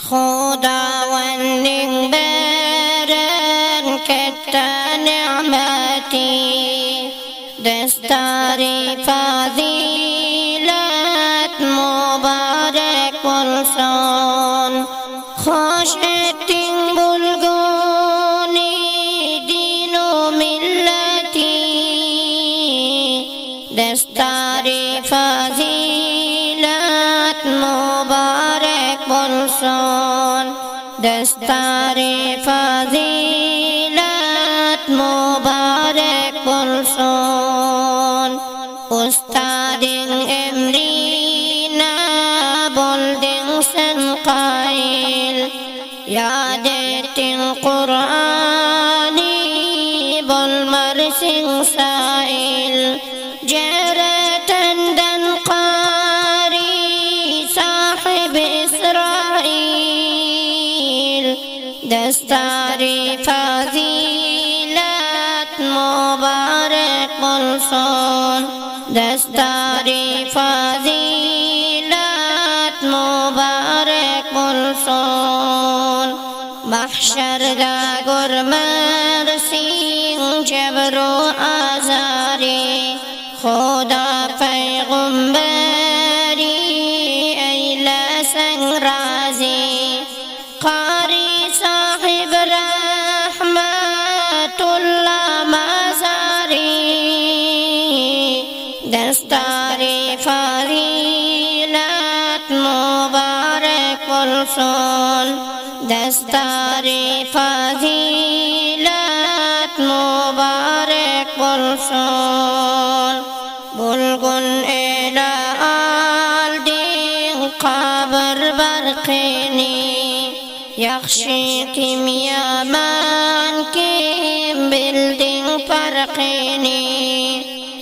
خداوند برن کت نعمتی دستار فضیلت مبارک بلسان خوش اتین بلگونی دین و ملتی دستار فضیلت مبارک بلسان دستار فضیلت مبارک بلسان استاد امرینا بلدن سن قائل یادت قرآنی بالمرسن سائل جرتن دن قاری صاحب اسرائیل دستار فضیلت مبارک بلسان دستار فضیلت مبارک بلسان محشر دا گرمرسین جبر و آزاری خدا پیغمبری ایلا سنگ رازی قاری صاحب رحمت اللہ مزاری دستار فضیلت مبارک بلسان دستار فضیلت مبارک بلسان بلگن الى آلدین قبر برقینی یخشی کم یمن کم بلدین فرقینی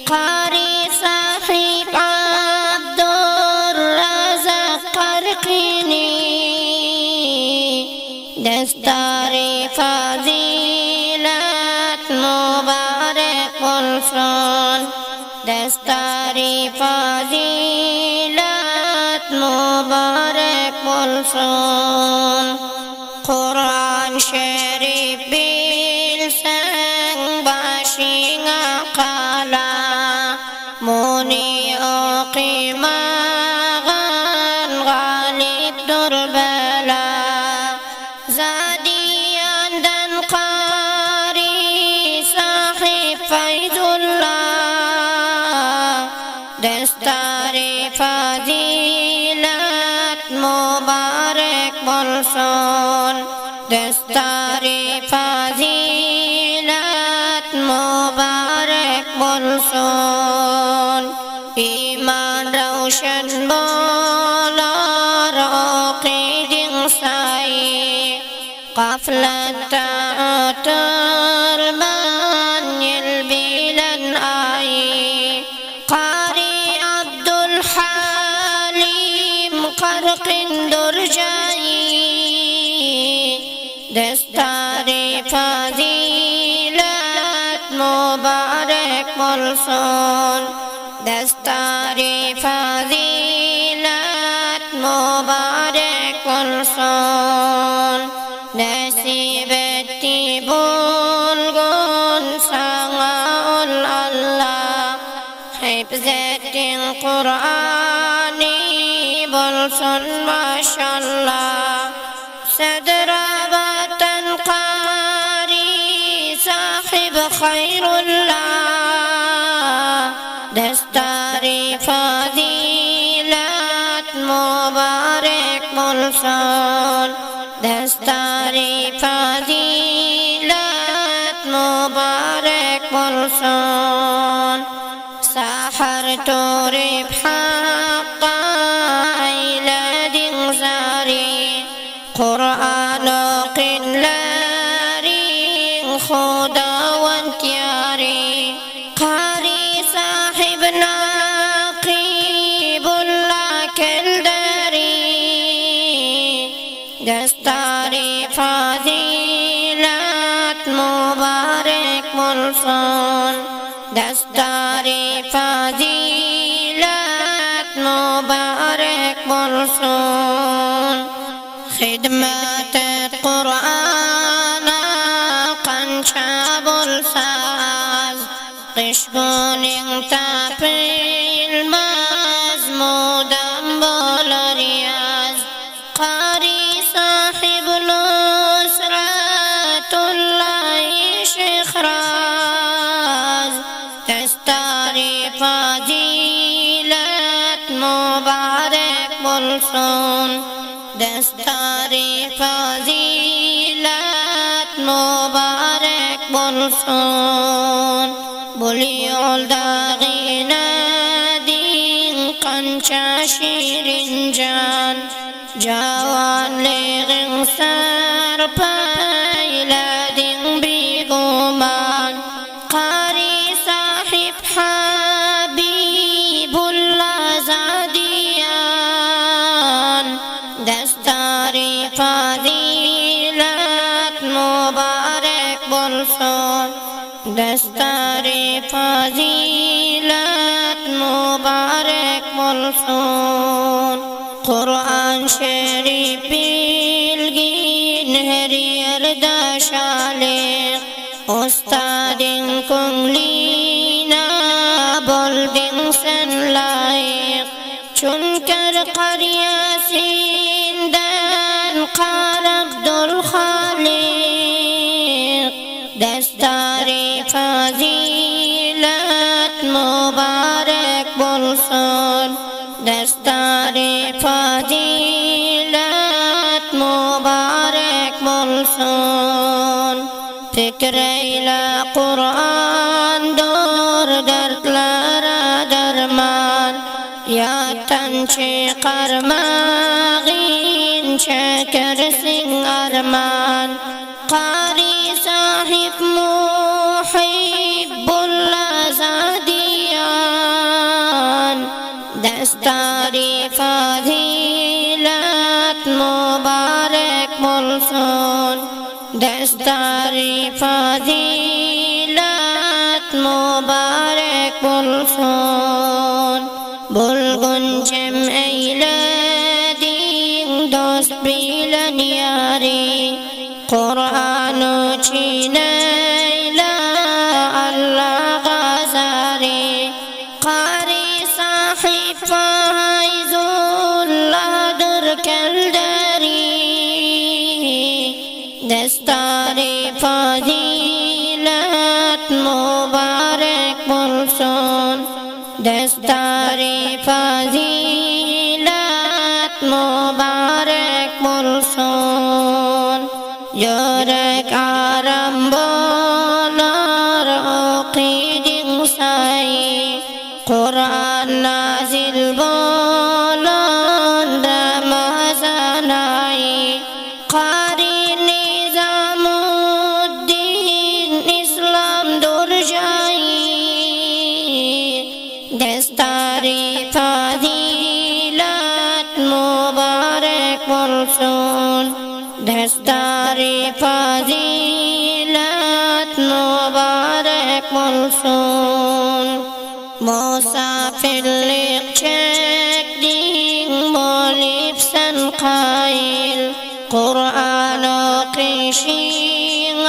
قاری صاحب عبدالرزق قرقینی دستار فضیلت مبارک بلسان دستار فضیلت مبارک بلسان قرآن شریف بیلسنگ باشین قالا مونی اقیماغان غالب دربلا زادیان دن قاری صاحب فیض الله دستار فضیلت مبارک بلسان دستار فضیلت مبارک بلسان ایمان روشن بالا راقید سعی قفلت ترمن البلن آئی قاری عبدالحلیم قرق درجائی دستار فضیلت مبارک بلسان دستار فضیلت مبارک بلسان نصیبتی بلگن سماع الله حفظت قرآنی بلسان ماشاءالله صدر وطن قاری صاحب خیر الله دستار فضیلت مبارک بلسان دستار فضیلت مبارک بلسان سحر تورب حقا ایلاد زاری قرآن قلاری خداوند یاری قاری صاحب ناقیب الله کلداری دستار فضیلت مبارک بلسان دستار فضیلت مبارک بلسان خدمت قرآن قنچه بلساز قشبون تپیل مزمودم بلریاز قاری صاحب نصرت الله شخراز دستاری فضیلت مبارک بلسون دستاری فضیلت مبارک بلسون بلیول داغین دین قنچه شیرین جان جوان لیغن سر پیلدین بیگمان قاری صاحب حبیب الله زادیان دستاری فضیلت مبارک بلسون دستاری فضیلت مبارک بلسون قرآن شریف بیلگین هریر داشالیق استادین کنلینا بلدین سن لایق چون کر قریاسیندن قال عبدالخالق دستاری فضیلت مبارک بلسون دستاری فضیلت مبارک بلسون فکر ایلا قرآن دور دردلارا درمان یا تنچی قرماغین چکر سنگ ارمان قاری صاحب محب الله زادیان دستاری فضیلت مبارک بلسون دستاری فضیلت مبارک بلسون بلغن جمع ایلادین دوست بیلن یاری قرآن و چین ایلا اللہ غزاری قاری صاحب فائز الله در کلداری دستاری فضیلت مبارک بلسون دستاری فضیلت مبارک بلسون یارک آرام بولار عقیدین سایی قرآن نازل بولان رمضانایی قاری نظام الدین اسلام درجایی دستاری فضیلت مبارک بلسون دستاری فضیلت مبارک بلسون مسافر لیق چک دین مولیف سن قایل قرآن و قیشین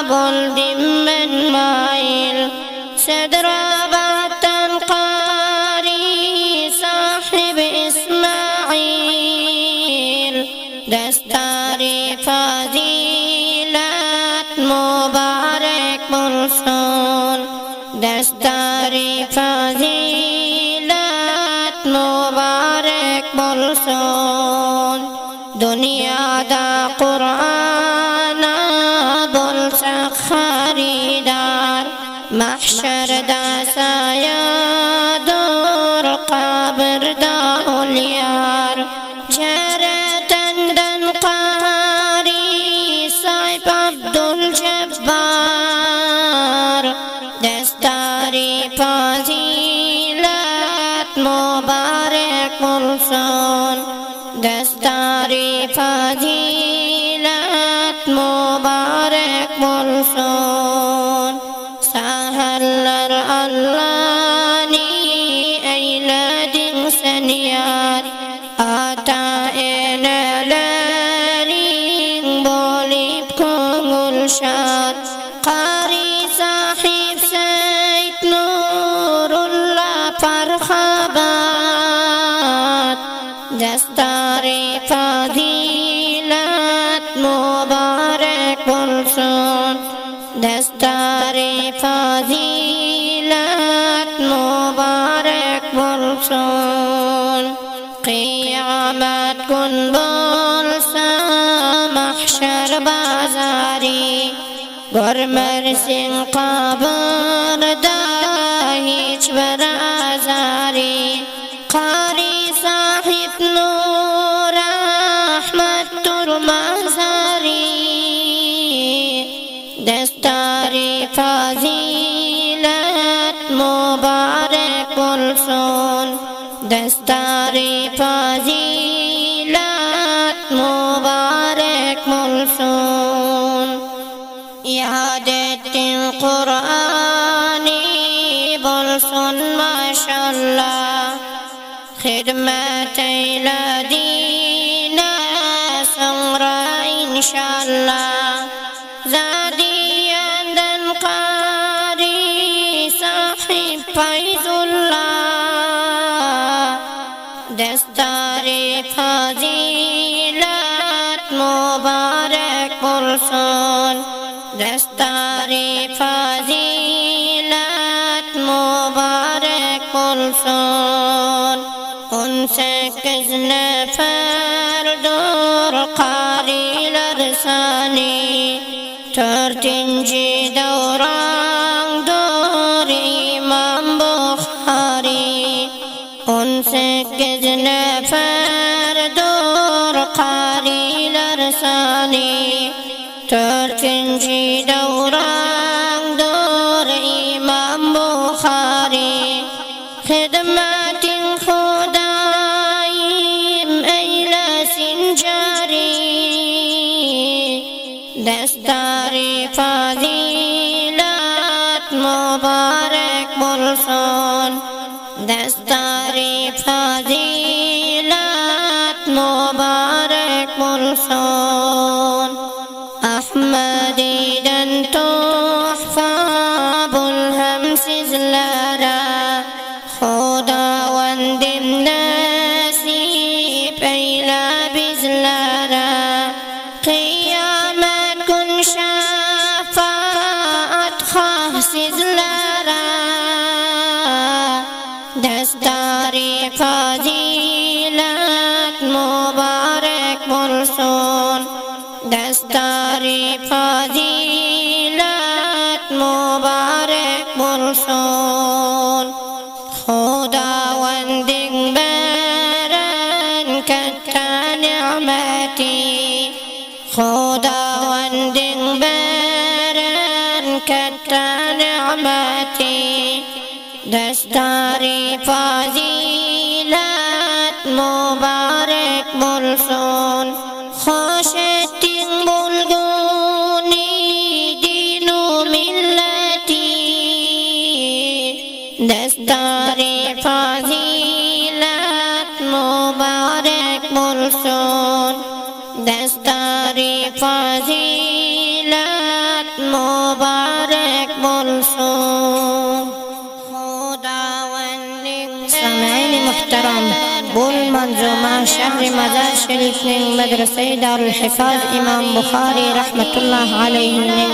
بلدیم من مایل صدر بطن قاری صاحب اسماعیل دستاری فضیلت مبارک بلسون دستاری فضیلت مبارک بلسون دنیا دا قرآن بلسخ خریدار محشر دا سایه دور قبر دا اولیار جرتندن قاری صاحب عبدالجبار دستاری فضیلت مبارک بلسون دستاری فضیلت مبارک بلسون سهلر اللانی ایلادین سنیار آتا این بولسون قیامت کن بولسا محشر بازاری گرمرسین قبر دا هیچ برازاری قاری صاحب نور احمد ترمزاری دستاری فضیلت مبارک بولسون دستاری فضیلت مبارک بولسون یادت قرآنی بولسون ماشالله خدمت الدین سمرا انشالله زادی اندن قاری صاحب فیض الله دستاری فضیلت مبارک بولسون دستاری فضیلت مبارک بولسون اون 8 نفر دور قاری لرسانی 4 دوران دور امام بخاری اون 8 نفر دور قاری لرسانی 4 دوران دور امام بخاری خدمت خداییم ایلس جاری دستاری فضیلت مبارک بولسون دستاری فضیلت مبارک بولسون احمدی دن تحفه بلهم سزلارا خداوند نصیب ایلا بزلارا قیامت کن شفاعت خواه سزلارا دستاری فضیلت مبارک بولسون دستاری فضیلت مبارک بولسون خداوند برن کتا نعمتی خداوند برن کتا نعمتی دستاری فضیلت مبارک بولسون خوشتین بلگونی دین و ملتی دستاری فضیلت مبارک بولسون دستاری فضیلت مبارک بولسون سامعین محترم بول منظومه شهر مزار شریف مدرسه دارالحفاظ امام بخاری رحمت الله علیه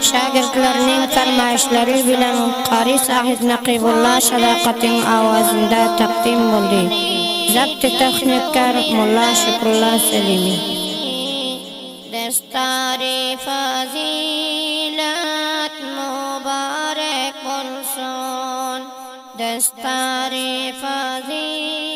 şagirdlerinin fermayişleri bilen Qari Sahib Naqibullah Şadaqatin avazında takdim buldu. Zapt-ı Texnikkar Mulla Şükrullah Selimi. Destari fazilat mübarek olsun. Destari fazilat